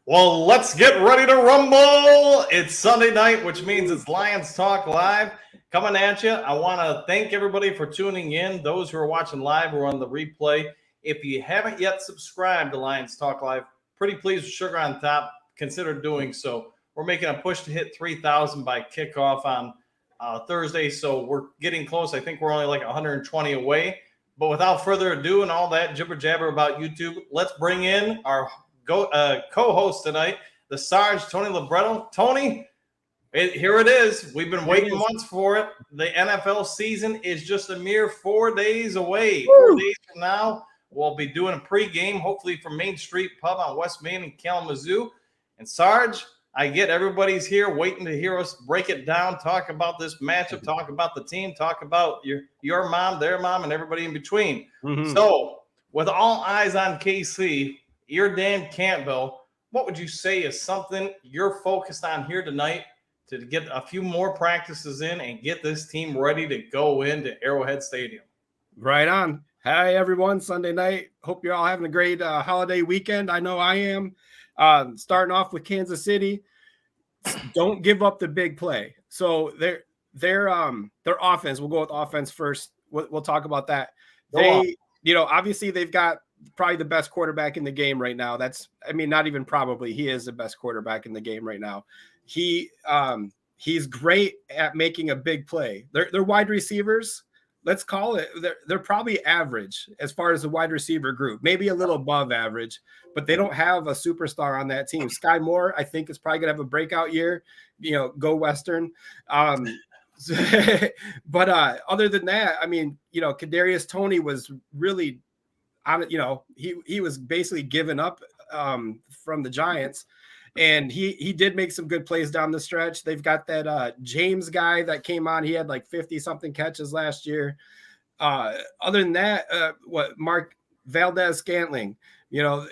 Well, let's get ready to rumble. It's Sunday night, which means it's Lions Talk Live coming at you. I want to thank everybody for tuning in. Those who are watching live or on the replay. If you haven't yet subscribed to Lions Talk Live, pretty please with sugar on top, consider doing so. We're making a push to hit 3,000 by kickoff on Thursday, so we're getting close. I think we're only like 120 away. But without further ado and all that jibber jabber about YouTube, let's bring in our co-host tonight, the Sarge, Tony Libretto. Tony, here it is. We've been waiting months for it. The NFL season is just a mere 4 days away. Woo! 4 days from now, we'll be doing a pregame, hopefully from Main Street Pub on West Main in Kalamazoo. And Sarge, I get everybody's here waiting to hear us break it down, talk about this matchup, talk about the team, talk about your mom, their mom, and everybody in between. Mm-hmm. So, with all eyes on KC, you're Dan Campbell. What would you say is something you're focused on here tonight to get a few more practices in and get this team ready to go into Arrowhead Stadium? Right on. Hi, everyone. Sunday night. Hope you're all having a great holiday weekend. I know I am. Starting off with Kansas City. Don't give up the big play. So their offense, we'll go with offense first. We'll talk about that. Obviously they've got probably the best quarterback in the game right now. Not even probably. He is the best quarterback in the game right now. He's great at making a big play. They're wide receivers. Let's call it. They're probably average as far as the wide receiver group, maybe a little above average, but they don't have a superstar on that team. Sky Moore, I think, is probably going to have a breakout year. Go Western. But other than that, Kadarius Toney was really he was basically given up from the Giants, and he did make some good plays down the stretch. They've got that James guy that came on. He had like 50 something catches last year. Other than that, Mark Valdez Scantling, so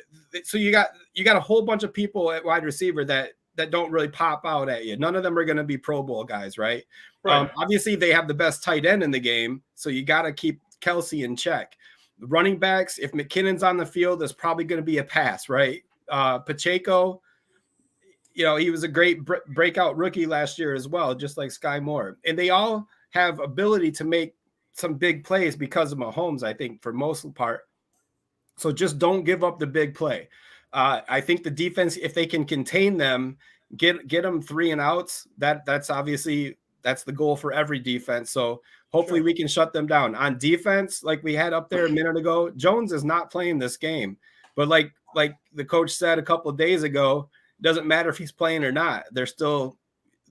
you got a whole bunch of people at wide receiver that don't really pop out at you. None of them are going to be Pro Bowl guys, right? Obviously they have the best tight end in the game, so you got to keep Kelsey in check. The running backs, if McKinnon's on the field, there's probably going to be a pass, right? Pacheco, he was a great breakout rookie last year as well, just like Sky Moore. And they all have ability to make some big plays because of Mahomes, I think, for most part. So just don't give up the big play. I think the defense, if they can contain them, get them 3 and outs, that's the goal for every defense. So hopefully we can shut them down. On defense, like we had up there a minute ago, Jones is not playing this game. But like the coach said a couple of days ago, doesn't matter if he's playing or not. They still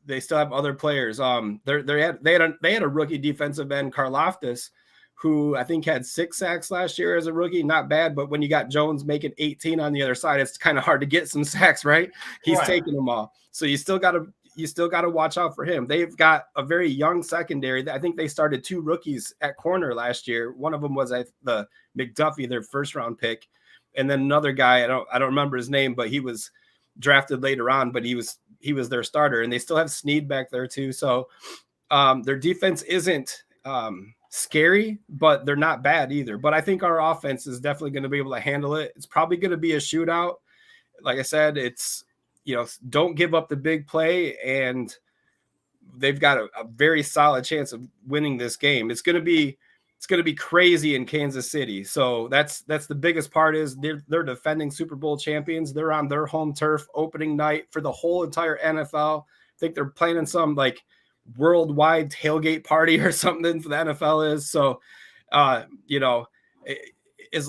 have other players. They had a rookie defensive end, Karlaftis, who I think had 6 sacks last year as a rookie. Not bad, but when you got Jones making 18 on the other side, it's kind of hard to get some sacks, right? He's taking them all. So you still got to watch out for him. They've got a very young secondary. I think they started 2 rookies at corner last year. One of them was the McDuffie, their first round pick, and then another guy, I don't remember his name, but he was drafted later on, but he was their starter, and they still have Snead back there too. So their defense isn't scary, but they're not bad either. But I think our offense is definitely going to be able to handle it. It's probably going to be a shootout. Like I said, it's, don't give up the big play, and they've got a very solid chance of winning this game. It's going to be crazy in Kansas City. So that's the biggest part is they're defending Super Bowl champions. They're on their home turf opening night for the whole entire NFL. I think they're planning some like worldwide tailgate party or something for the NFL is. So, as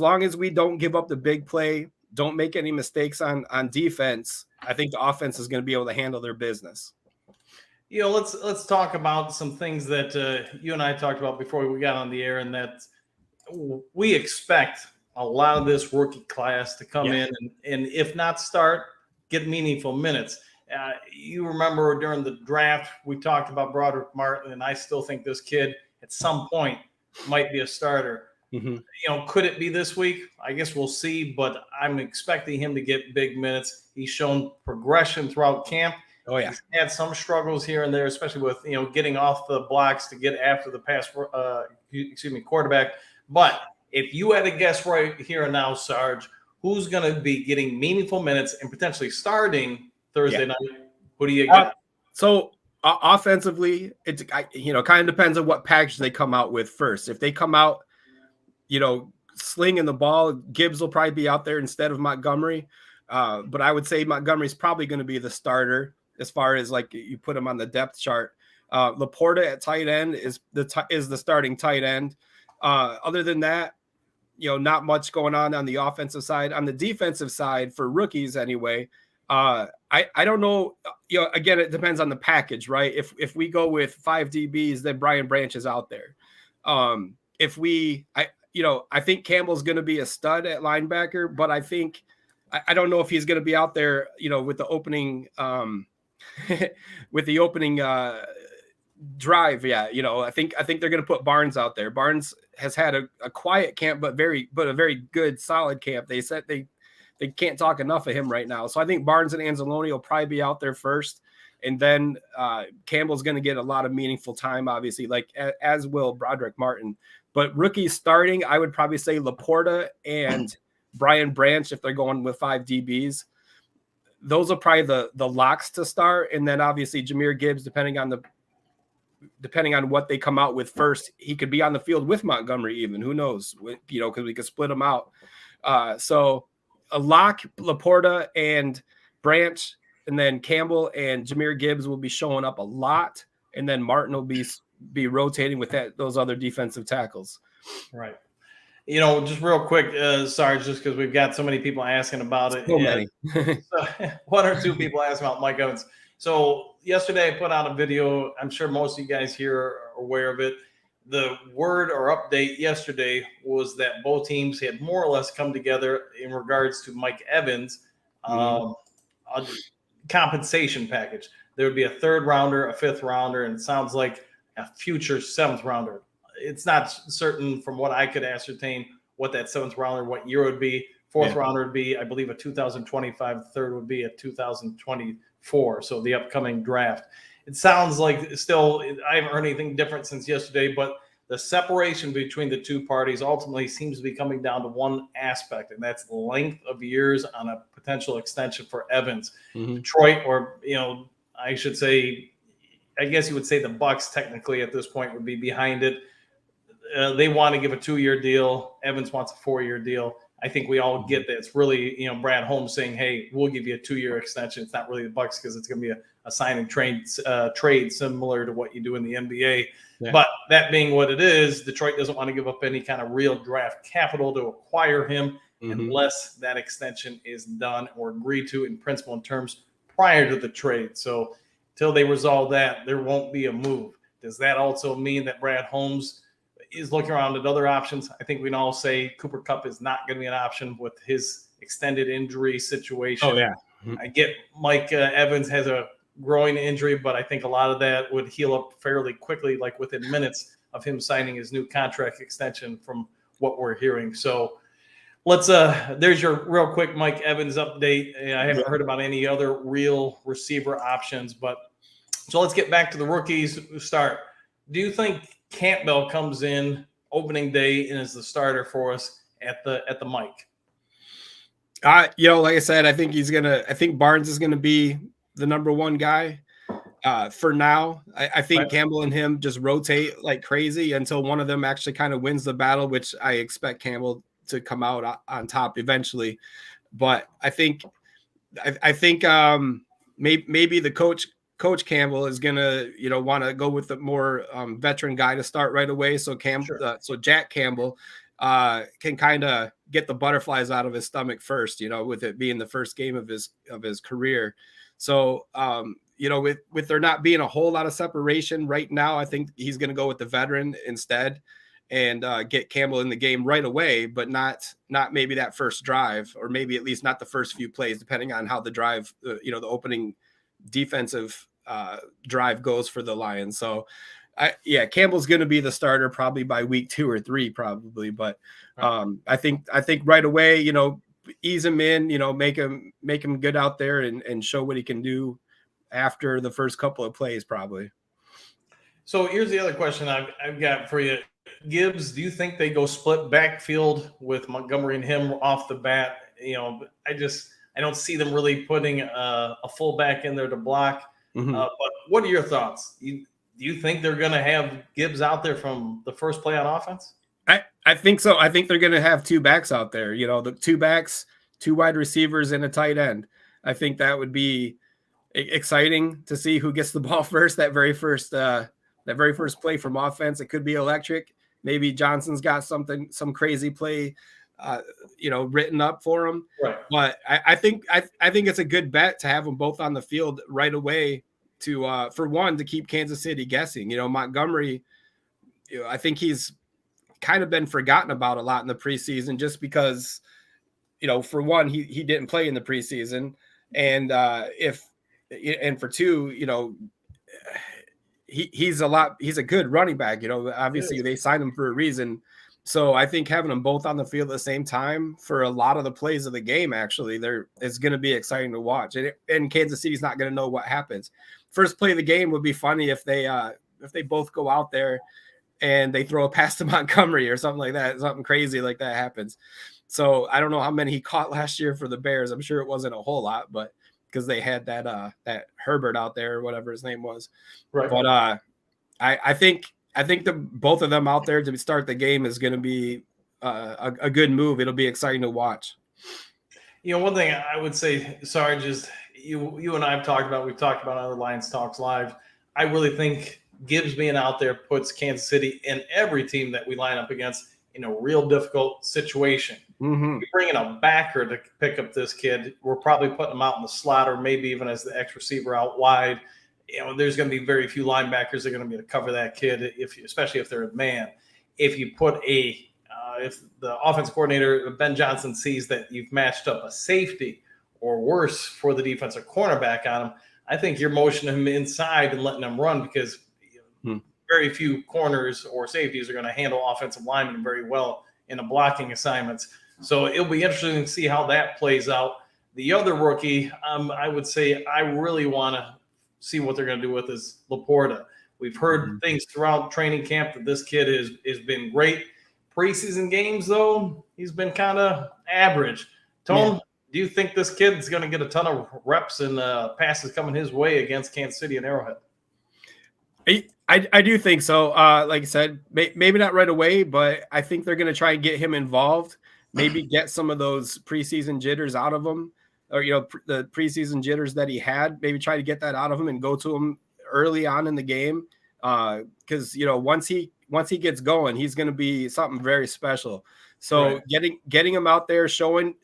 long as we don't give up the big play, don't make any mistakes on defense, I think the offense is going to be able to handle their business. Let's talk about some things that you and I talked about before we got on the air, and that we expect a lot of this rookie class to come in and if not start, get meaningful minutes. You remember during the draft, we talked about Broderick Martin, and I still think this kid at some point might be a starter. Mm-hmm. Could it be this week? I guess we'll see, but I'm expecting him to get big minutes. He's shown progression throughout camp. Oh, yeah. He's had some struggles here and there, especially with, getting off the blocks to get after the quarterback. But if you had to guess right here and now, Sarge, who's going to be getting meaningful minutes and potentially starting Thursday night. Who do you got? So offensively, it kind of depends on what package they come out with first. If they come out, slinging the ball, Gibbs will probably be out there instead of Montgomery. But I would say Montgomery's probably going to be the starter as far as like you put him on the depth chart. Laporta at tight end is the starting tight end. Other than that, not much going on the offensive side. On the defensive side, for rookies anyway, I don't know. Again, it depends on the package, right? If we go with 5 DBs, then Brian Branch is out there. I think Campbell's going to be a stud at linebacker, but I don't know if he's going to be out there, with the opening drive. Yeah. I think they're going to put Barnes out there. Barnes has had a quiet camp, but a very good, solid camp. They said they can't talk enough of him right now. So I think Barnes and Anzalone will probably be out there first. And then Campbell's going to get a lot of meaningful time, obviously, like as will Broderick Martin. But rookies starting, I would probably say Laporta and Brian Branch if they're going with 5 DBs. Those are probably the locks to start. And then obviously Jahmyr Gibbs, depending on what they come out with first, he could be on the field with Montgomery even. Who knows? Because we could split them out. So a lock, Laporta and Branch, and then Campbell and Jahmyr Gibbs will be showing up a lot. And then Martin will be rotating with those other defensive tackles. Right. Just real quick, Sarge, just because we've got so many people asking about it. So many. So, 1 or 2 people asking about Mike Evans. So yesterday I put out a video. I'm sure most of you guys here are aware of it. The word or update yesterday was that both teams had more or less come together in regards to Mike Evans' compensation package. There would be a 3rd rounder, a 5th rounder, and it sounds like a future 7th rounder. It's not certain from what I could ascertain what that 7th rounder, what year would be. 4th rounder would be, I believe, a 2025. The 3rd would be a 2024. So the upcoming draft. It sounds like still, I haven't heard anything different since yesterday, but the separation between the two parties ultimately seems to be coming down to one aspect, and that's length of years on a potential extension for Evans. Detroit, or, I should say, I guess you would say the Bucs technically at this point would be behind it. They want to give a 2-year deal. Evans wants a 4-year deal. I think we all get that. It's really, Brad Holmes saying, hey, we'll give you a 2-year extension. It's not really the Bucs because it's going to be a sign and trade similar to what you do in the NBA. Yeah. But that being what it is, Detroit doesn't want to give up any kind of real draft capital to acquire him unless that extension is done or agreed to in principle and terms prior to the trade. So until they resolve that, there won't be a move. Does that also mean that Brad Holmes is looking around at other options? I think we can all say Cooper Kupp is not going to be an option with his extended injury situation. Oh, yeah. I get Mike Evans has a groin injury, but I think a lot of that would heal up fairly quickly, like within minutes of him signing his new contract extension from what we're hearing. So let's there's your real quick Mike Evans update. I haven't heard about any other real receiver options, but so let's get back to the rookies who start. Do you think Campbell comes in opening day and is the starter for us at the mic? Like I said, I think Barnes is gonna be the number 1 guy for now. I think Campbell and him just rotate like crazy until one of them actually kind of wins the battle, which I expect Campbell to come out on top eventually. But I think maybe the Coach Campbell is gonna, want to go with the more veteran guy to start right away. So so Jack Campbell can kind of get the butterflies out of his stomach first, with it being the first game of his career. So with there not being a whole lot of separation right now, I think he's going to go with the veteran instead and get Campbell in the game right away, but not maybe that first drive, or maybe at least not the first few plays, depending on how the drive, the opening defensive drive goes for the Lions. So Campbell's going to be the starter probably by week 2 or 3 probably. But I think right away, ease him in, make him good out there and show what he can do after the first couple of plays probably. So here's the other question I've got for you. Gibbs, do you think they go split backfield with Montgomery and him off the bat? I don't see them really putting a fullback in there to block. But what are your thoughts? Do you think they're going to have Gibbs out there from the first play on offense? I think so. I think they're going to have two backs out there. The two backs, two wide receivers, and a tight end. I think that would be exciting to see who gets the ball first. That very first play from offense, it could be electric. Maybe Johnson's got some crazy play, written up for him. Right. But I think it's a good bet to have them both on the field right away to for one, to keep Kansas City guessing. Montgomery, I think he's kind of been forgotten about a lot in the preseason just because, for one, he didn't play in the preseason. And for two, he's a good running back. Obviously they signed him for a reason. So I think having them both on the field at the same time for a lot of the plays of the game, actually, it's going to be exciting to watch. And Kansas City's not going to know what happens. First play of the game would be funny if they both go out there and they throw a pass to Montgomery or something like that. Something crazy like that happens. So I don't know how many he caught last year for the Bears. I'm sure it wasn't a whole lot, but because they had that Herbert out there or whatever his name was. Right. But I think both of them out there to start the game is going to be a good move. It'll be exciting to watch. One thing I would say, Sarge, is you and I we've talked about other Lions Talks Live. I really think Gibbs being out there puts Kansas City and every team that we line up against in a real difficult situation. You're bringing a backer to pick up this kid. We're probably putting him out in the slot or maybe even as the X receiver out wide. There's going to be very few linebackers that are going to be able to cover that kid, especially if they're a man. If you put if the offense coordinator, Ben Johnson, sees that you've matched up a safety or worse for the defensive cornerback on him, I think you're motioning him inside and letting him run because very few corners or safeties are going to handle offensive linemen very well in the blocking assignments. So it'll be interesting to see how that plays out. The other rookie, I would say I really want to see what they're going to do with is Laporta. We've heard things throughout training camp that this kid has been great. Preseason games, though, he's been kind of average. Tone, do you think this kid's going to get a ton of reps and passes coming his way against Kansas City and Arrowhead? I do think so. Like I said, maybe not right away, but I think they're going to try and get him involved, maybe get some of those preseason jitters out of him, or, the preseason jitters that he had, maybe try to get that out of him and go to him early on in the game. Because, once he gets going, he's going to be something very special. So getting him out there, showing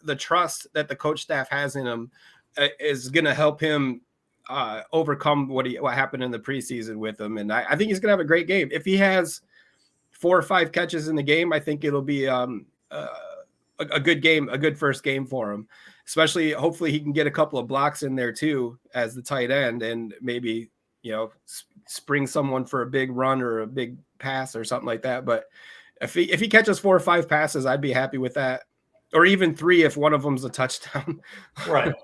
the trust that the coach staff has in him is going to help him overcome what happened in the preseason with him. And I think he's going to have a great game. If he has 4 or 5 catches in the game, I think it'll be a good game, a good first game for him, especially hopefully he can get a couple of blocks in there too, as the tight end, and maybe, spring someone for a big run or a big pass or something like that. But if he catches 4 or 5 passes, I'd be happy with that. Or even 3, if one of them's a touchdown. Right.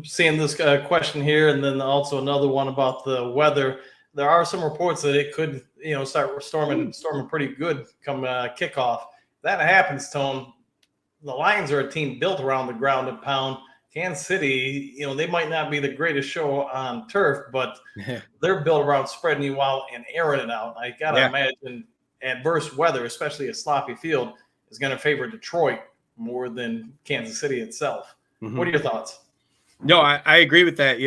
Seeing this question here, and then also another one about the weather. There are some reports that it could, start storming pretty good come kickoff. If that happens, Tone, the Lions are a team built around the ground and pound. Kansas City, they might not be the greatest show on turf, but they're built around spreading you out and airing it out. I got to imagine adverse weather, especially a sloppy field, is going to favor Detroit more than Kansas City itself. What are your thoughts? No, I agree with that.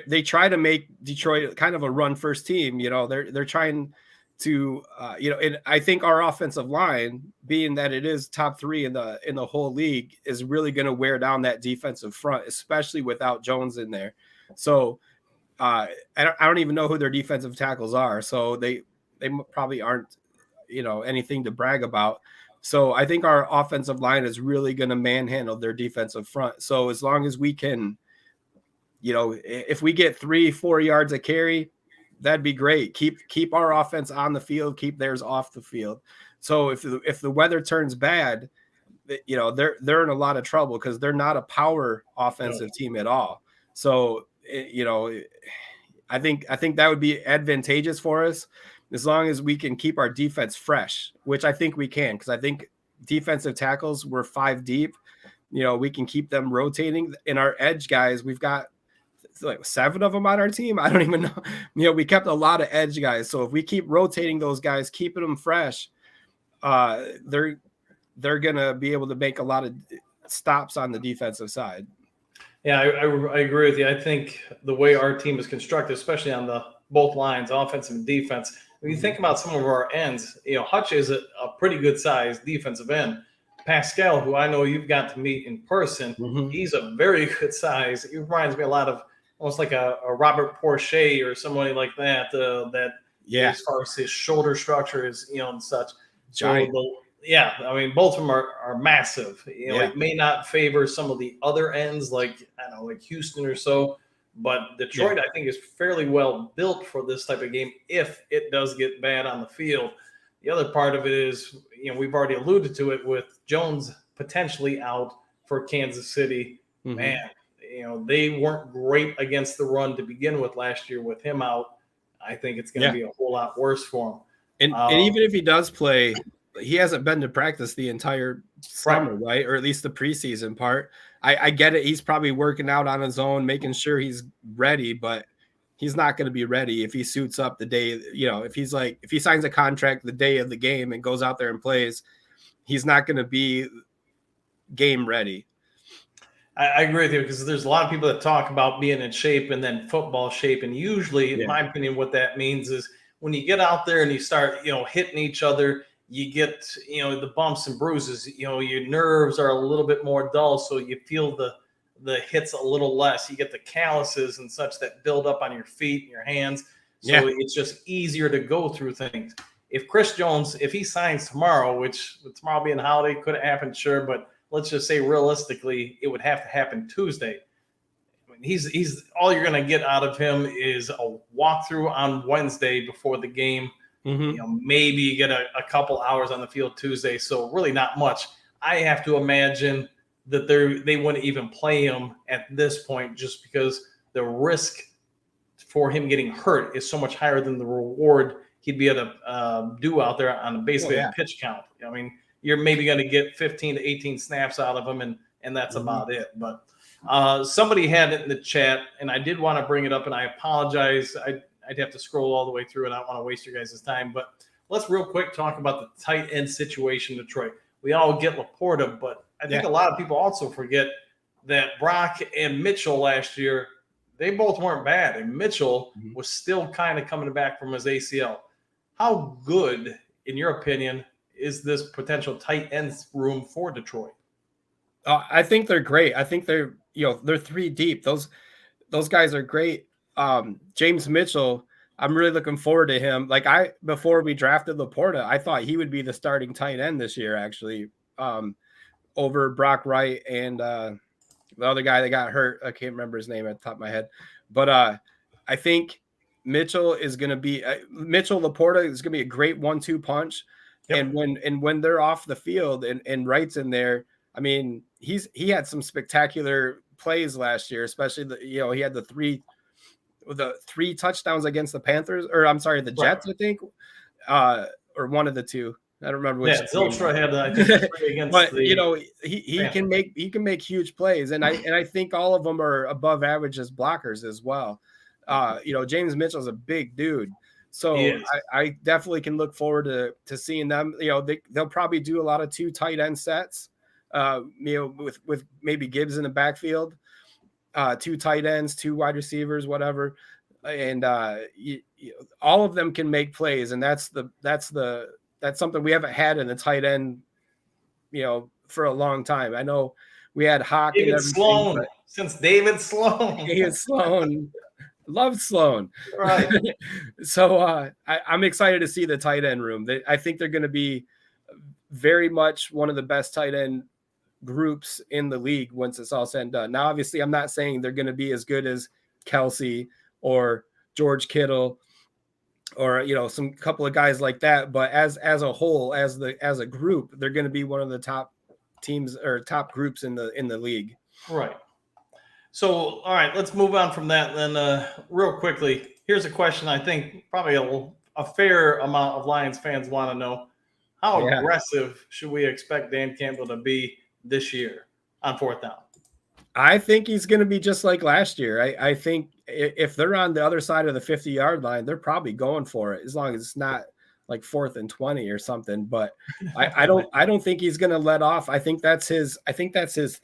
They try to make Detroit kind of a run first team. They're trying to, and I think our offensive line, being that it is top 3 in the whole league, is really going to wear down that defensive front, especially without Jones in there. So I don't even know who their defensive tackles are. So they probably aren't, anything to brag about. So I think our offensive line is really going to manhandle their defensive front. So as long as we can, if we get 3-4 yards a carry, that'd be great. Keep our offense on the field, keep theirs off the field. So if the weather turns bad, they're in a lot of trouble because they're not a power offensive team at all. So I think that would be advantageous for us as long as we can keep our defense fresh, which I think we can, because I think defensive tackles, we're 5 deep. We can keep them rotating. In our edge guys, we've got like 7 of them on our team. I don't even know. We kept a lot of edge guys. So if we keep rotating those guys, keeping them fresh, they're gonna be able to make a lot of stops on the defensive side. Yeah, I agree with you. I think the way our team is constructed, especially on the both lines, offense and defense, when you think about some of our ends, Hutch is a pretty good size defensive end. Pascal, who I know you've got to meet in person, he's a very good size. He reminds me a lot of almost like a Robert Porcher or somebody like that. As far as his shoulder structure is, and such. Giant. Yeah, I mean, both of them are massive. It may not favor some of the other ends, like Houston or so, but Detroit, I think, is fairly well built for this type of game if it does get bad on the field. The other part of it is, we've already alluded to it with Jones potentially out for Kansas City. Man, they weren't great against the run to begin with last year. With him out, I think it's going to be a whole lot worse for him. And even if he does play, he hasn't been to practice the entire summer, right? Or at least the preseason part. I get it. He's probably working out on his own, making sure he's ready, but he's not going to be ready if he suits up the day, if he signs a contract the day of the game and goes out there and plays, he's not going to be game ready. I agree with you, because there's a lot of people that talk about being in shape and then football shape. And usually, in my opinion, what that means is when you get out there and you start, hitting each other, you get, the bumps and bruises, your nerves are a little bit more dull. So you feel the hits a little less. You get the calluses and such that build up on your feet and your hands. So it's just easier to go through things. If Chris Jones, if he signs tomorrow, which with tomorrow being a holiday, could have happened, sure. But let's just say realistically, it would have to happen Tuesday. I mean, he's all you're going to get out of him is a walkthrough on Wednesday before the game. Maybe you get a couple hours on the field Tuesday. So really not much. I have to imagine that they wouldn't even play him at this point, just because the risk for him getting hurt is so much higher than the reward he'd be able to do out there on basically a pitch count. I mean, you're maybe going to get 15 to 18 snaps out of him, and that's about it. But somebody had it in the chat, and I did want to bring it up, and I apologize. I'd have to scroll all the way through, and I don't want to waste your guys' time. But let's real quick talk about the tight end situation in Detroit. We all get Laporta, but I think a lot of people also forget that Brock and Mitchell last year, they both weren't bad. And Mitchell was still kind of coming back from his ACL. How good, in your opinion, is this potential tight end room for Detroit? I think they're great. I think they're 3 deep. Those guys are great. James Mitchell, I'm really looking forward to him. Before we drafted Laporta, I thought he would be the starting tight end this year, actually, over Brock Wright and the other guy that got hurt. I can't remember his name at the top of my head, but I think Mitchell is going to be Laporta is going to be a great 1-2 punch. Yep. And when they're off the field and Wright's in there, I mean, he had some spectacular plays last year, especially he had the three touchdowns against the Panthers, or I'm sorry, the Jets, I think, or one of the two. I don't remember which. Yeah, Ziltra had I think 3 against. But he can make huge plays, and I think all of them are above average as blockers as well. James Mitchell's a big dude, so I definitely can look forward to seeing them. They'll probably do a lot of 2 tight end sets, with maybe Gibbs in the backfield. 2 tight ends, 2 wide receivers, whatever, and all of them can make plays, and that's something we haven't had in the tight end, for a long time. I know we had Hawk and everything, Sloan, since David Sloan. David Sloan, loved Sloan, right? So I'm excited to see the tight end room. I think they're going to be very much one of the best tight end groups in the league once it's all said and done. Now, obviously, I'm not saying they're going to be as good as Kelsey or George Kittle or some couple of guys like that, but as a whole, as a group, they're going to be one of the top teams or top groups in the league. Right. So, all right, let's move on from that then. Real quickly, here's a question I think probably a fair amount of Lions fans want to know. How aggressive should we expect Dan Campbell to be this year on fourth down? I think he's going to be just like last year. I think if they're on the other side of the 50-yard line, they're probably going for it, as long as it's not like 4th and 20 or something. But I don't think he's going to let off. I think that's his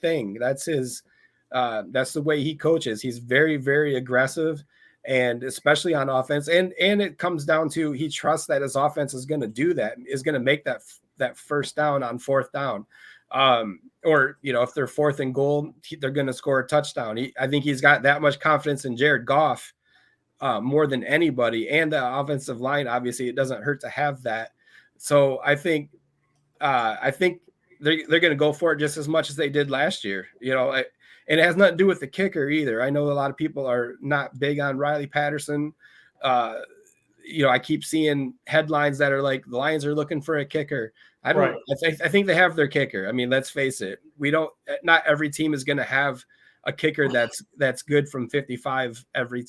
thing. That's the way he coaches. He's very, very aggressive, and especially on offense. And it comes down to, he trusts that his offense is going to do that, is going to make that first down on fourth down. Or, if they're 4th and goal, they're going to score a touchdown. I think he's got that much confidence in Jared Goff, more than anybody, and the offensive line. Obviously, it doesn't hurt to have that. So I think they're going to go for it just as much as they did last year. And it has nothing to do with the kicker either. I know a lot of people are not big on Riley Patterson. I keep seeing headlines that are like, the Lions are looking for a kicker. I don't. Right. I think they have their kicker. I mean, let's face it. Not every team is going to have a kicker that's good from 55 every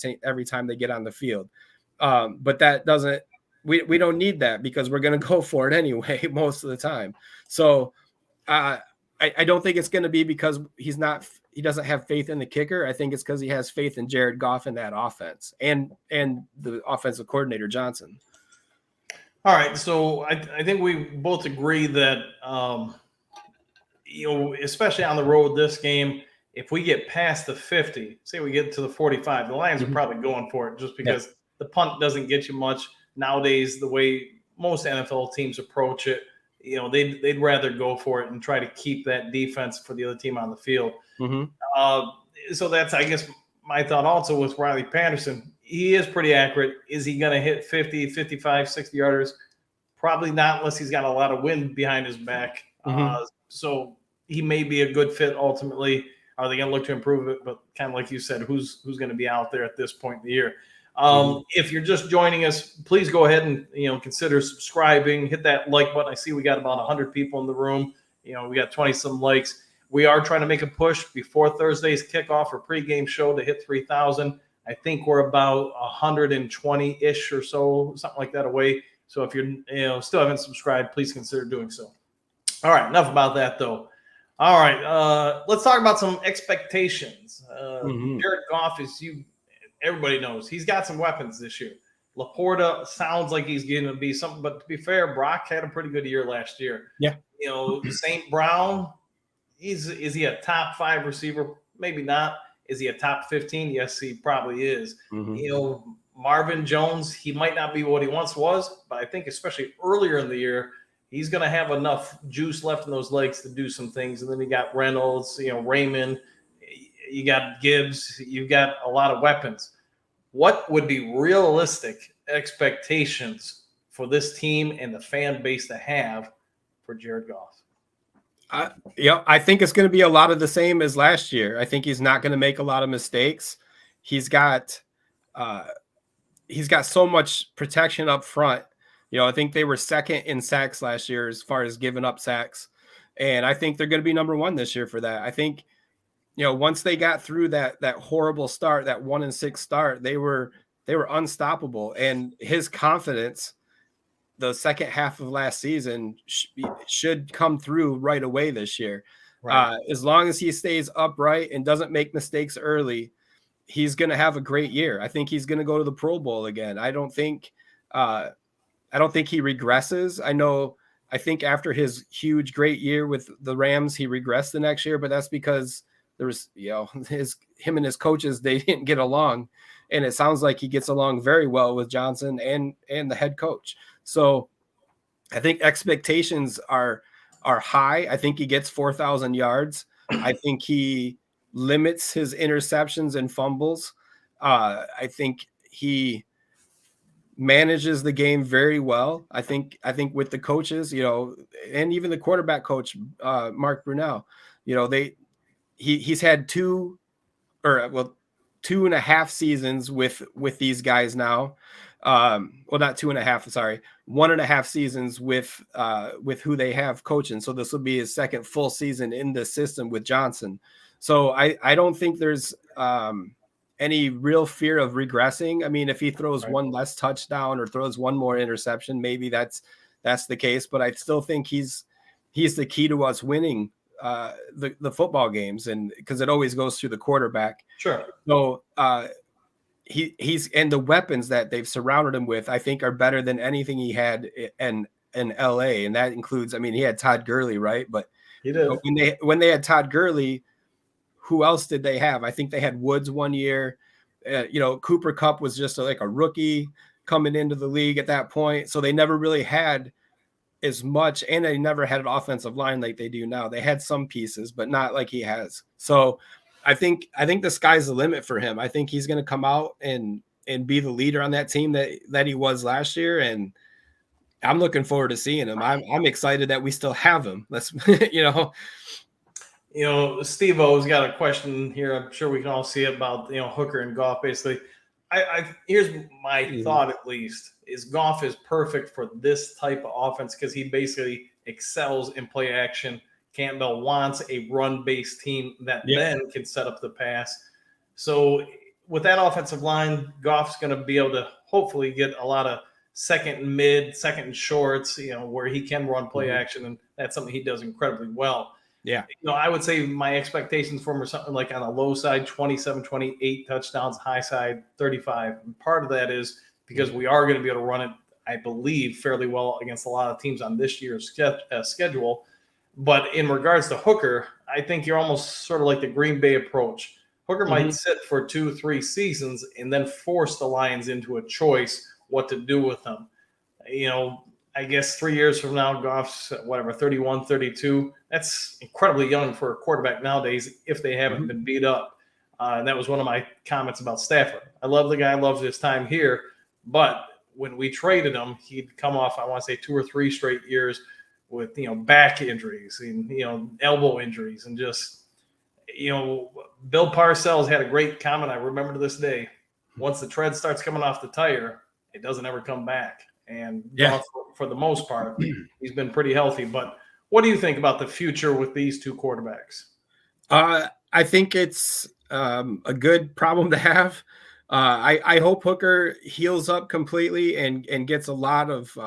time they get on the field. But that doesn't. We don't need that, because we're going to go for it anyway most of the time. So I don't think it's going to be because he doesn't have faith in the kicker. I think it's because he has faith in Jared Goff and that offense, and the offensive coordinator Johnson. All right, so I think we both agree that especially on the road this game, if we get past the 50, say we get to the 45, the Lions are probably going for it, just because the punt doesn't get you much nowadays. The way most NFL teams approach it, they'd rather go for it and try to keep that defense for the other team on the field. So that's, I guess, my thought also with Riley Patterson. He is pretty accurate. Is he going to hit 50, 55, 60 yarders? Probably not, unless he's got a lot of wind behind his back. So he may be a good fit ultimately. Are they going to look to improve it? But kind of like you said, who's going to be out there at this point in the year? If you're just joining us, please go ahead and consider subscribing. Hit that like button. I see we got about 100 people in the room. We got 20-some likes. We are trying to make a push before Thursday's kickoff or pregame show to hit 3,000. I think we're about 120-ish or so, something like that away. So if you're still haven't subscribed, please consider doing so. All right, enough about that though. All right, let's talk about some expectations. Jared Goff everybody knows he's got some weapons this year. Laporta sounds like he's going to be something, but to be fair, Brock had a pretty good year last year. Yeah. St. Brown, is he a top 5 receiver? Maybe not. Is he a top 15? Yes, he probably is. Marvin Jones, he might not be what he once was, but I think especially earlier in the year, he's going to have enough juice left in those legs to do some things. And then you got Reynolds, Raymond, you got Gibbs, you've got a lot of weapons. What would be realistic expectations for this team and the fan base to have for Jared Goff? I think it's going to be a lot of the same as last year. I think he's not going to make a lot of mistakes. He's got so much protection up front. I think they were second in sacks last year as far as giving up sacks. And I think they're going to be number 1 this year for that. I think, once they got through that horrible start, that 1-6 start, they were unstoppable. And his confidence, the second half of last season, should come through right away this year. Right. As long as he stays upright and doesn't make mistakes early, he's going to have a great year. I think he's going to go to the Pro Bowl again. I don't think he regresses. I think after his huge, great year with the Rams, he regressed the next year, but that's because there was, him and his coaches, they didn't get along. And it sounds like he gets along very well with Johnson and the head coach. So I think expectations are high. I think he gets 4,000 yards. I think he limits his interceptions and fumbles. I think he manages the game very well. I think with the coaches, and even the quarterback coach, Mark Brunell, he's had 2.5 seasons with these guys now. Well, not 2.5, sorry, 1.5 seasons with who they have coaching. So this will be his second full season in the system with Johnson. So I don't think there's any real fear of regressing. I mean, if he throws one less touchdown or throws one more interception, maybe that's that's the case, but I still think he's the key to us winning the football games, and because it always goes through the quarterback. Sure. So he's and the weapons that they've surrounded him with, I think, are better than anything he had in LA, and that includes, I mean, he had Todd Gurley, right? But he did. But when they had Todd Gurley, who else did they have? I think they had Woods one year. Cooper Kupp was just like a rookie coming into the league at that point, so they never really had as much, and they never had an offensive line like they do now. They had some pieces, but not like he has. So I think the sky's the limit for him. I think he's going to come out and be the leader on that team that he was last year, and I'm looking forward to seeing him. I'm excited that we still have him. Let's Steve O's got a question here. I'm sure we can all see it about Hooker and Goff. Basically, here's my thought, at least, is Goff is perfect for this type of offense because he basically excels in play action. Campbell wants a run-based team that then can set up the pass. So with that offensive line, Goff's going to be able to hopefully get a lot of second and mid, second and shorts, where he can run play action, and that's something he does incredibly well. Yeah. I would say my expectations for him are something like on the low side, 27, 28 touchdowns, high side, 35. And part of that is because we are going to be able to run it, I believe, fairly well against a lot of teams on this year's schedule. But in regards to Hooker, I think you're almost sort of like the Green Bay approach. Hooker might sit for 2-3 seasons and then force the Lions into a choice what to do with them. I guess 3 years from now, Goff's 31, 32. That's incredibly young for a quarterback nowadays if they haven't been beat up. And that was one of my comments about Stafford. I love the guy. I love his time here. But when we traded him, he'd come off, I want to say, 2 or 3 straight years with, back injuries and, elbow injuries. And just, Bill Parcells had a great comment I remember to this day. Once the tread starts coming off the tire, it doesn't ever come back. And Goff, for the most part, he's been pretty healthy. But what do you think about the future with these two quarterbacks? I think it's a good problem to have. I hope Hooker heals up completely and gets a lot of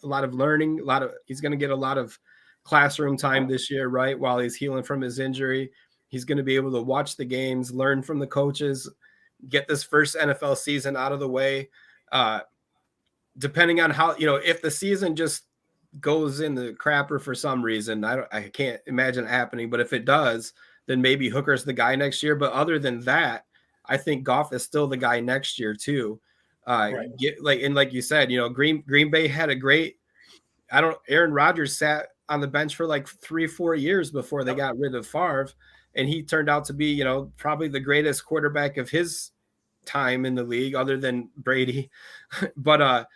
learning. He's going to get a lot of classroom time this year, right? While he's healing from his injury, he's going to be able to watch the games, learn from the coaches, get this first NFL season out of the way. Depending on how, if the season just goes in the crapper for some reason, I can't imagine it happening, but if it does, then maybe Hooker's the guy next year. But other than that, I think Goff is still the guy next year too. Right. Like you said, Green Bay had a great, Aaron Rodgers sat on the bench for like 3-4 years before they got rid of Favre, and he turned out to be, probably the greatest quarterback of his time in the league other than Brady. But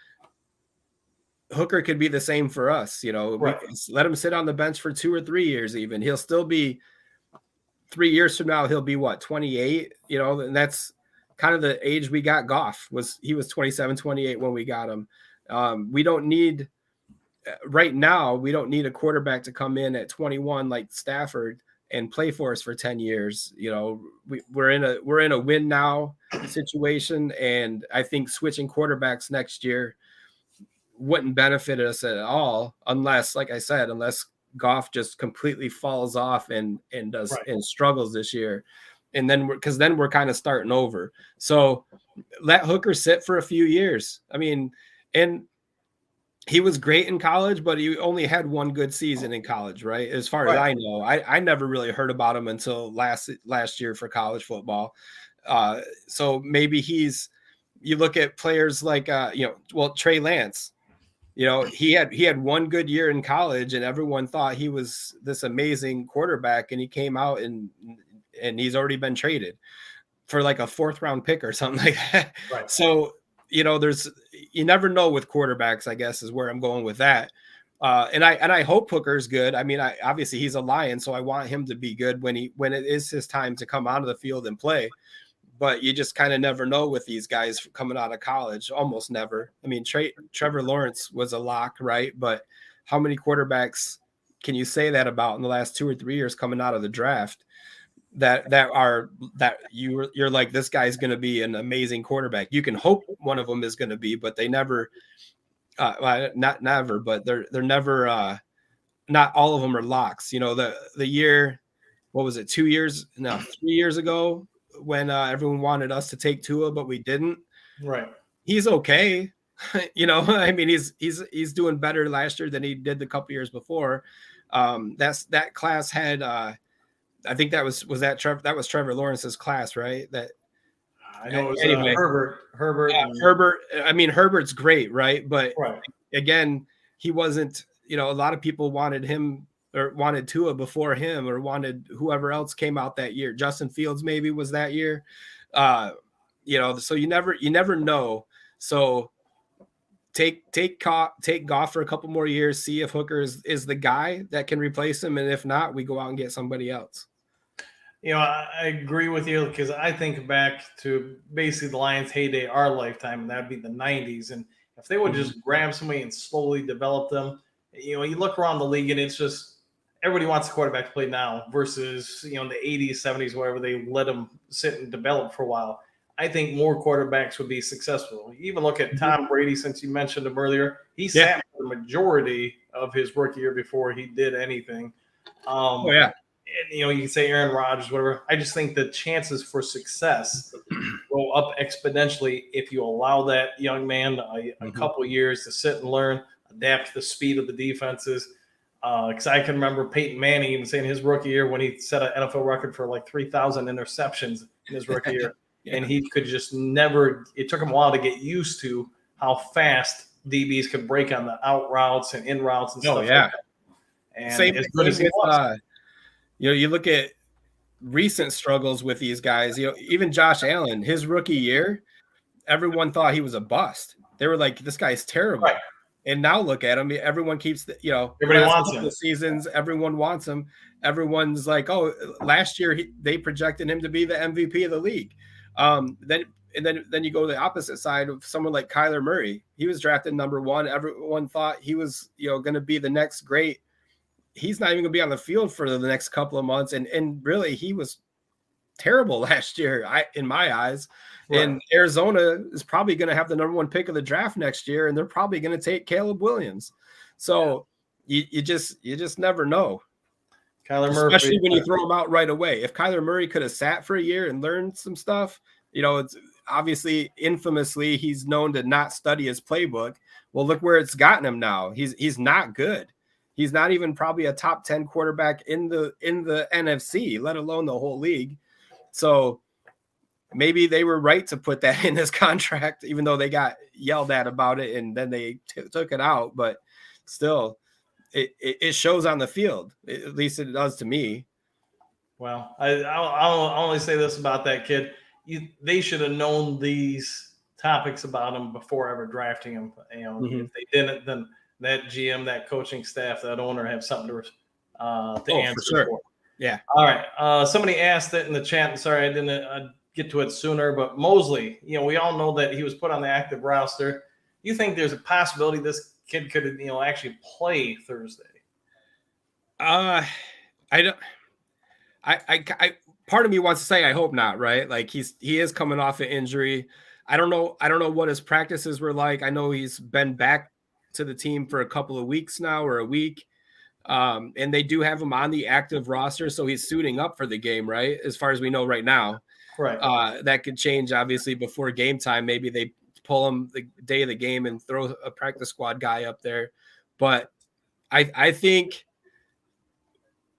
Hooker could be the same for us. Right. Let him sit on the bench for 2 or 3 years. Even he'll still be 3 years from now. He'll be 28, and that's kind of the age we got. Goff he was 27, 28 when we got him. We don't need right now. We don't need a quarterback to come in at 21 like Stafford and play for us for 10 years. We're in a win now situation. And I think switching quarterbacks next year wouldn't benefit us at all unless, like I said, unless Goff just completely falls off and does and struggles this year. And then we're kind of starting over. So let Hooker sit for a few years. I mean, and he was great in college, but he only had one good season in college, right? As far as I know, I never really heard about him until last year for college football. So maybe you look at players like, Trey Lance, he had one good year in college and everyone thought he was this amazing quarterback, and he came out and he's already been traded for like a 4th round pick or something like that. Right. So, you never know with quarterbacks, I guess, is where I'm going with that. And I hope Hooker's good. I mean, obviously he's a Lion, so I want him to be good when it is his time to come out of the field and play. But you just kind of never know with these guys coming out of college. Almost never. I mean, Trevor Lawrence was a lock, right? But how many quarterbacks can you say that about in the last 2 or 3 years coming out of the draft that you're like, this guy's going to be an amazing quarterback? You can hope one of them is going to be, but they never Well, not never, but they're never. Not all of them are locks. You know, the year, what was it? 2 years? No, 3 years ago when everyone wanted us to take Tua, but we didn't. Right. He's okay. You know, I mean, he's doing better last year than he did the couple years before. That class had. I think that was Trevor Lawrence's class, right? That I know it was anyway. Herbert. Yeah, Herbert. I mean, Herbert's great, right? But Right. again, he wasn't. You know, a lot of people wanted him or wanted Tua before him, or wanted whoever else came out that year. Justin Fields maybe was that year. You know, so you never know. So take Goff for a couple more years, see if Hooker is the guy that can replace him, and if not, we go out and get somebody else. You know, I agree with you, because I think back to basically the Lions' heyday, our lifetime, and that'd be the 90s. And if they would just grab somebody and slowly develop them, you know, you look around the league and it's just everybody wants a quarterback to play now versus, you know, in the 80s, 70s, wherever they let them sit and develop for a while. I think more quarterbacks would be successful. You even look at Tom Brady, since you mentioned him earlier. He sat for the majority of his rookie year before he did anything. And, you know, you can say Aaron Rodgers, whatever. I just think the chances for success go up exponentially if you allow that young man a couple years to sit and learn, adapt to the speed of the defenses. Because I can remember Peyton Manning even saying his rookie year when he set an NFL record for like 3,000 interceptions in his rookie year. And he could just never – it took him a while to get used to how fast DBs could break on the out routes and in routes and stuff like that. And same as good as he was. You know, you look at recent struggles with these guys, you know, even Josh Allen, his rookie year, everyone thought he was a bust. They were like, this guy's terrible. Right. And now look at him. Everyone keeps, everybody wants him. Seasons, everyone wants him. Everyone's like, oh, last year they projected him to be the MVP of the league. Then you go to the opposite side of someone like Kyler Murray. He was drafted number 1. Everyone thought he was, going to be the next great. He's not even going to be on the field for the next couple of months. And really, he was terrible last year, in my eyes. Right. And Arizona is probably going to have the number 1 pick of the draft next year, and they're probably going to take Caleb Williams. So you just never know. Kyler Murray, especially when you throw him out right away. If Kyler Murray could have sat for a year and learned some stuff, it's obviously infamously he's known to not study his playbook. Well, look where it's gotten him now. He's not good. He's not even probably a top 10 quarterback in the NFC, let alone the whole league. So maybe they were right to put that in his contract, even though they got yelled at about it and then they took it out. But still, it shows on the field. At least it does to me. Well, I'll only say this about that kid. They should have known these topics about him before ever drafting him. If they didn't, then that GM, that coaching staff, that owner have something to answer for. Yeah. All right. Somebody asked it in the chat. Sorry, I didn't get to it sooner. But Mosley, we all know that he was put on the active roster. You think there's a possibility this kid could, actually play Thursday? I don't. I part of me wants to say I hope not. Right? Like he is coming off an injury. I don't know what his practices were like. I know he's been back to the team for a couple of weeks now, or a week. And they do have him on the active roster, so he's suiting up for the game, right? As far as we know right now. Right. That could change, obviously, before game time. Maybe they pull him the day of the game and throw a practice squad guy up there. But I think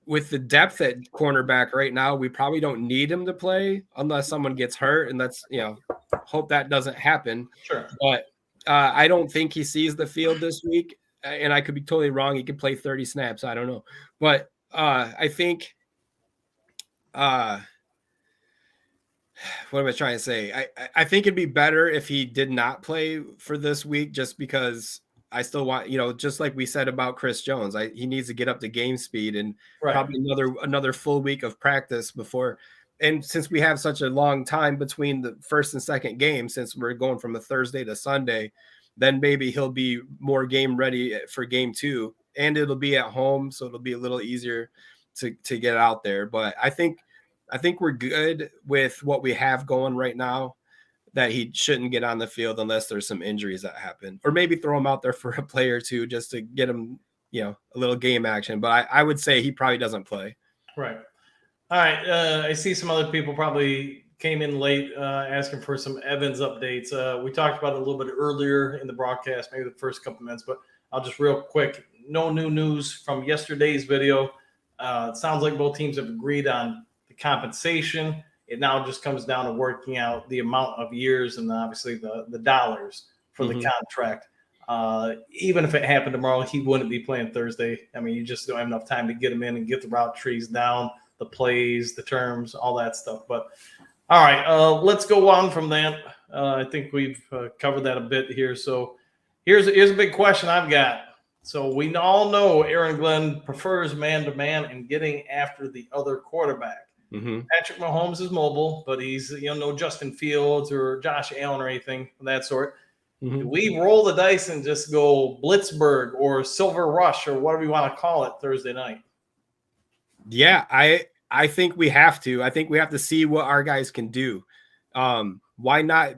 with the depth at cornerback right now, we probably don't need him to play unless someone gets hurt, and that's, hope that doesn't happen. Sure. But I don't think he sees the field this week. And I could be totally wrong. He could play 30 snaps. I don't know. But I think what am I trying to say? I think it'd be better if he did not play for this week, just because I still want, just like we said about Chris Jones, he needs to get up to game speed and probably another full week of practice before. And since we have such a long time between the first and second game, since we're going from a Thursday to Sunday, then maybe he'll be more game ready for game 2, and it'll be at home. So it'll be a little easier to get out there. But I think we're good with what we have going right now. that he shouldn't get on the field unless there's some injuries that happen, or maybe throw him out there for a play or two just to get him, a little game action. But I would say he probably doesn't play. Right. All right. I see some other people probably came in late asking for some Evans updates. We talked about it a little bit earlier in the broadcast, maybe the first couple minutes, but I'll just real quick. No new news from yesterday's video. It sounds like both teams have agreed on the compensation. It now just comes down to working out the amount of years and obviously the dollars for the contract. Even if it happened tomorrow, he wouldn't be playing Thursday. I mean, you just don't have enough time to get him in and get the route trees down, the plays, the terms, all that stuff. But all right, let's go on from that. I think we've covered that a bit here. So here's a big question I've got. So we all know Aaron Glenn prefers man-to-man and getting after the other quarterback. Patrick Mahomes is mobile, but he's no Justin Fields or Josh Allen or anything of that sort. Do we roll the dice and just go Blitzburg or Silver Rush or whatever you want to call it Thursday night? Yeah, I think we have to. I think we have to see what our guys can do. Why not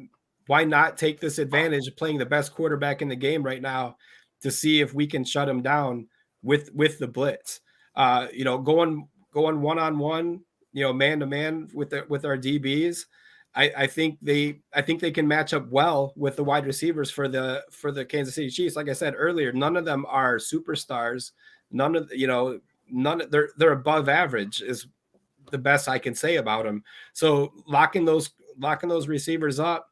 take this advantage of playing the best quarterback in the game right now to see if we can shut him down with the blitz? Going one-on-one, man-to-man with our DBs. I think they can match up well with the wide receivers for the Kansas City Chiefs. Like I said earlier, none of them are superstars. They're above average is the best I can say about them. So locking those receivers up.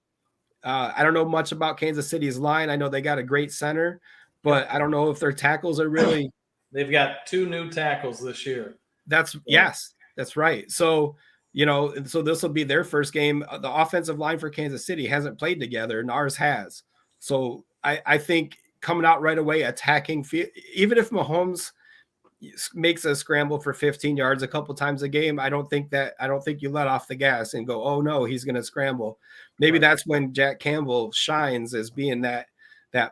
I don't know much about Kansas City's line. I know they got a great center, but I don't know if their tackles are really. They've got 2 new tackles this year. Yes, that's right. So. So this will be their first game. The offensive line for Kansas City hasn't played together, and ours has. So I think coming out right away, attacking, even if Mahomes makes a scramble for 15 yards a couple times a game, I don't think you let off the gas and go, oh no, he's going to scramble. Maybe that's when Jack Campbell shines as being that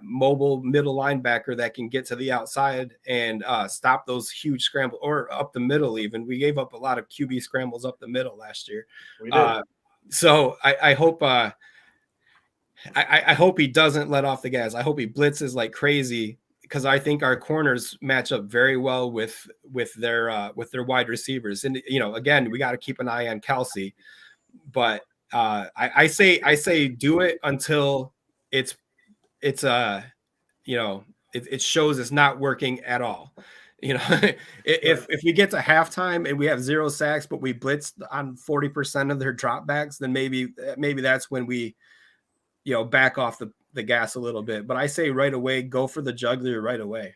mobile middle linebacker that can get to the outside and stop those huge scrambles, or up the middle. Even we gave up a lot of QB scrambles up the middle last year. We did. So I hope I hope he doesn't let off the gas. I hope he blitzes like crazy, because I think our corners match up very well with their wide receivers. And again, we got to keep an eye on Kelsey, but I say do it until it shows it's not working at all. If we get to halftime and we have 0 sacks, but we blitzed on 40% of their dropbacks, then maybe that's when we, back off the gas a little bit. But I say right away, go for the jugular right away.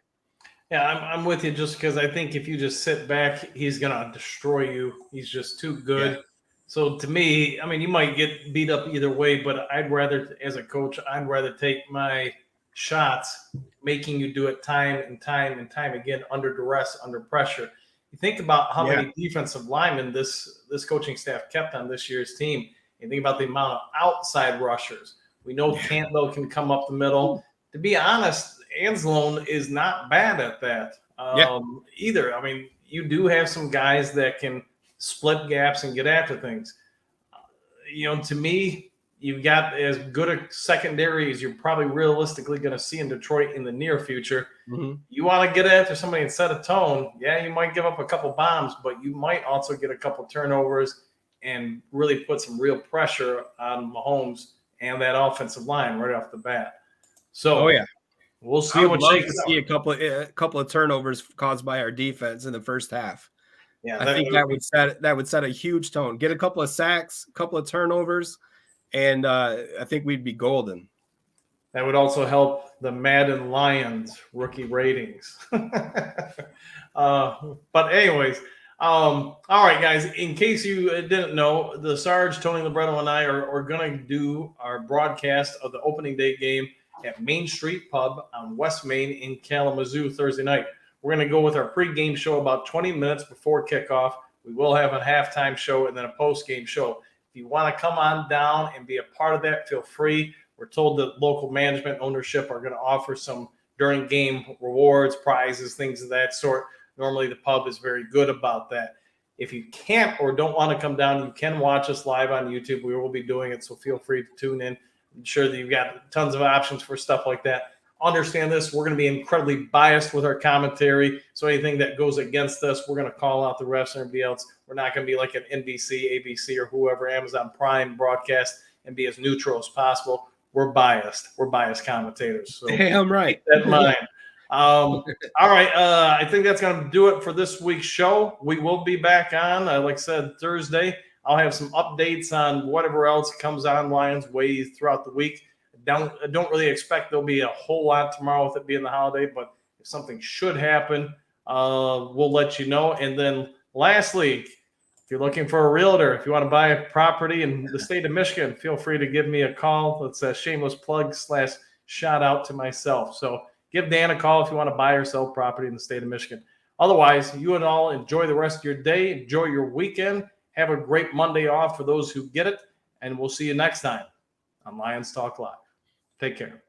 Yeah, I'm with you, just because I think if you just sit back, he's gonna destroy you. He's just too good. Yeah. So to me, I mean, you might get beat up either way, but I'd rather, as a coach, take my shots, making you do it time and time and time again under duress, under pressure. You think about how many defensive linemen this coaching staff kept on this year's team. You think about the amount of outside rushers. We know Campbell can come up the middle. To be honest, Anzalone is not bad at that either. I mean, you do have some guys that can split gaps and get after things. To me, you've got as good a secondary as you're probably realistically going to see in Detroit in the near future. You want to get after somebody and set a tone. Yeah, you might give up a couple bombs, but you might also get a couple turnovers and really put some real pressure on Mahomes and that offensive line right off the bat. So, we'll see what shakes out. See a couple of turnovers caused by our defense in the first half. Yeah, I think that would set a huge tone. Get a couple of sacks, a couple of turnovers, and I think we'd be golden. That would also help the Madden Lions rookie ratings. But anyways, all right, guys. In case you didn't know, the Sarge, Tony Libretto, and I are going to do our broadcast of the opening day game at Main Street Pub on West Main in Kalamazoo Thursday night. We're going to go with our pregame show about 20 minutes before kickoff. We will have a halftime show and then a postgame show. If you want to come on down and be a part of that, feel free. We're told that local management ownership are going to offer some during game rewards, prizes, things of that sort. Normally the pub is very good about that. If you can't or don't want to come down, you can watch us live on YouTube. We will be doing it, so feel free to tune in. I'm sure that you've got tons of options for stuff like that. Understand this, we're going to be incredibly biased with our commentary. So anything that goes against us, we're going to call out the refs and everybody else. We're not going to be like an NBC, ABC, or whoever, Amazon Prime broadcast and be as neutral as possible. We're biased. We're biased commentators. So damn right. keep that in mind. All right. I think that's going to do it for this week's show. We will be back on, like I said, Thursday. I'll have some updates on whatever else comes on Lions Way throughout the week. I don't really expect there'll be a whole lot tomorrow with it being the holiday, but if something should happen, we'll let you know. And then lastly, if you're looking for a realtor, if you want to buy a property in the state of Michigan, feel free to give me a call. It's a shameless plug / shout out to myself. So give Dan a call if you want to buy or sell property in the state of Michigan. Otherwise, you and all enjoy the rest of your day. Enjoy your weekend. Have a great Monday off for those who get it. And we'll see you next time on Lions Talk Live. Take care.